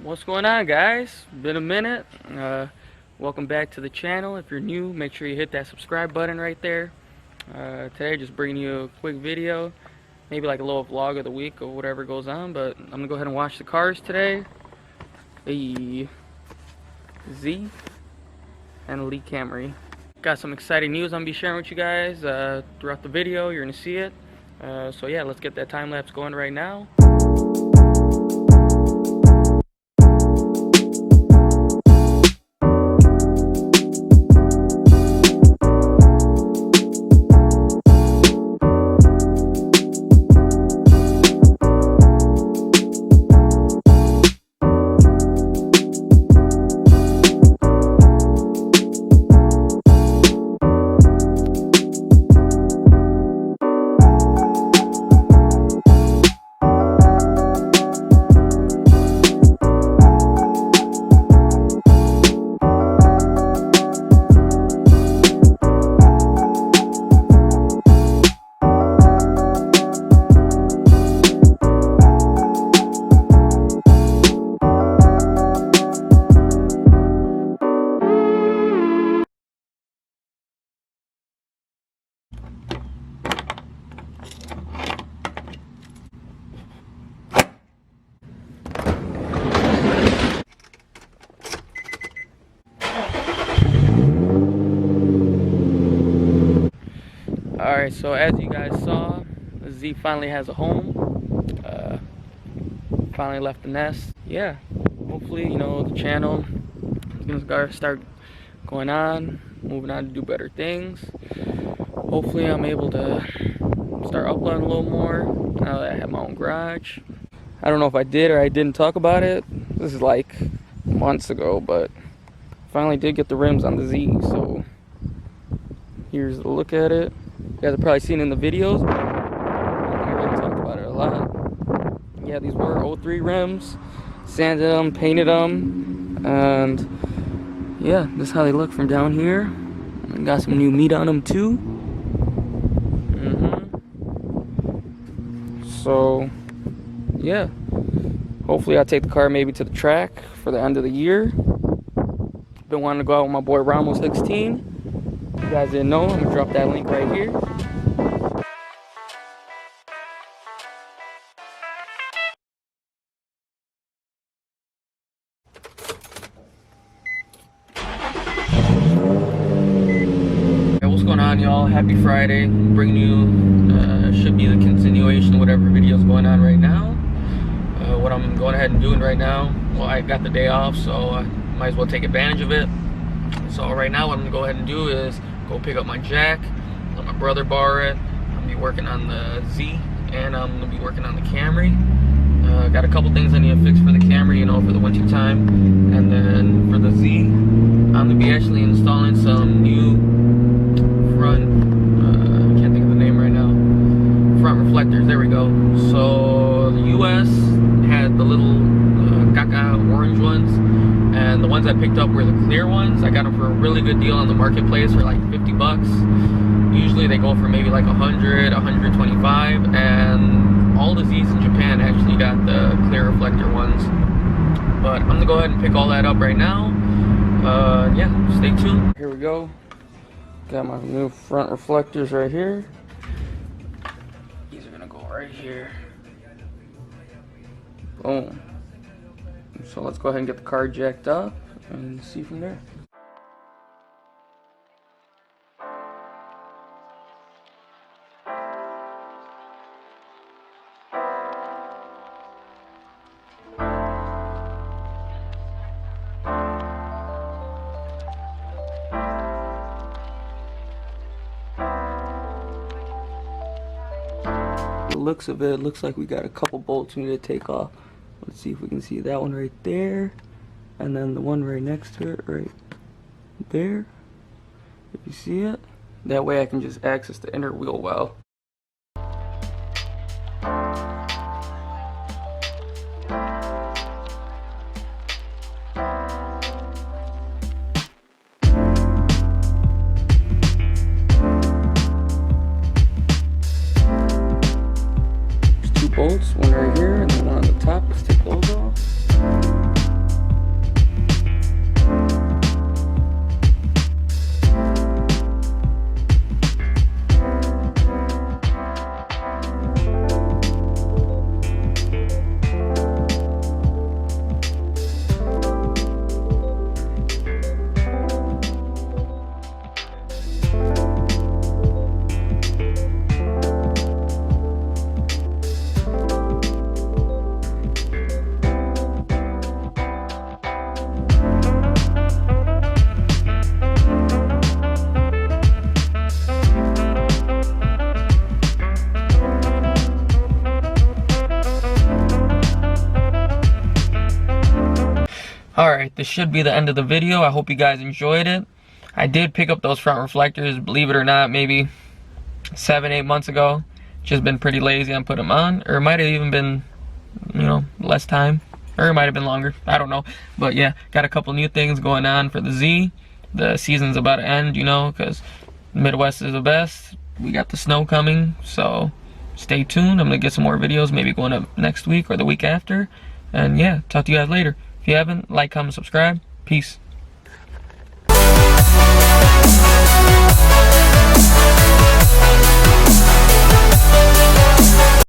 What's going on, guys? Been a minute. Welcome back to the channel. If you're new, make sure you hit that subscribe button right there. Today just bringing you a quick video, maybe like a little vlog of the week or whatever goes on, but I'm gonna go ahead and wash the cars today. A Z and a Lee Camry. Got some exciting news I'm gonna be sharing with you guys throughout the video. You're gonna see it. So yeah, let's get that time lapse going right now. Alright, so as you guys saw, Z finally has a home. Finally left the nest. Yeah, hopefully, the channel is gonna start going on, moving on to do better things. Hopefully I'm able to start uploading a little more now that I have my own garage. I don't know if I did or I didn't talk about it. This is like months ago, but finally did get the rims on the Z, so here's a look at it. You guys have probably seen it in the videos, but I don't think I really talked about it a lot. Yeah, these were 03 rims, sanded them, painted them, and yeah, this is how they look from down here. I got some new meat on them too. So yeah, hopefully I'll take the car maybe to the track for the end of the year. Been wanting to go out with my boy Ramos 16. If you guys didn't know, I'm gonna drop that link right here. Hey, what's going on, y'all? Happy Friday. I'm bringing you should be the continuation of whatever video is going on right now. What I'm going ahead and doing right now, well, I got the day off, so I might as well take advantage of it. So right now what I'm gonna go ahead and do is go pick up my jack, let my brother borrow it. I'm gonna be working on the Z, and I'm gonna be working on the Camry. Got a couple things I need to fix for the Camry, for the winter time. And then for the Z, I'm gonna be actually installing some new front, I can't think of the name right now, front reflectors, there we go. So the US had the little caca orange ones, and the ones I picked up were the clear ones. I got them for a really good deal on the marketplace for like 50 bucks. Usually they go for maybe like 100, 125, and all the Z's in Japan actually got the clear reflector ones. But I'm gonna go ahead and pick all that up right now. Yeah, stay tuned. Here we go. Got my new front reflectors right here. These are gonna go right here. Boom. So let's go ahead and get the car jacked up and see from there. The looks of it, looks like we got a couple bolts we need to take off. Let's see if we can see that one right there, and then the one right next to it right there, if you see it. That way I can just access the inner wheel well. bolts, one right here and then one on the top. Let's take those off. Alright, this should be the end of the video. I hope you guys enjoyed it. I did pick up those front reflectors, believe it or not, maybe 7-8 months ago. Just been pretty lazy on putting them on, or it might have even been, you know, less time, or it might have been longer, I don't know. But yeah, got a couple new things going on for the Z. The season's about to end, you know, because Midwest is the best. We got the snow coming, so stay tuned. I'm gonna get some more videos, maybe going up next week or the week after. And yeah, talk to you guys later. If you haven't, like, comment, subscribe. Peace.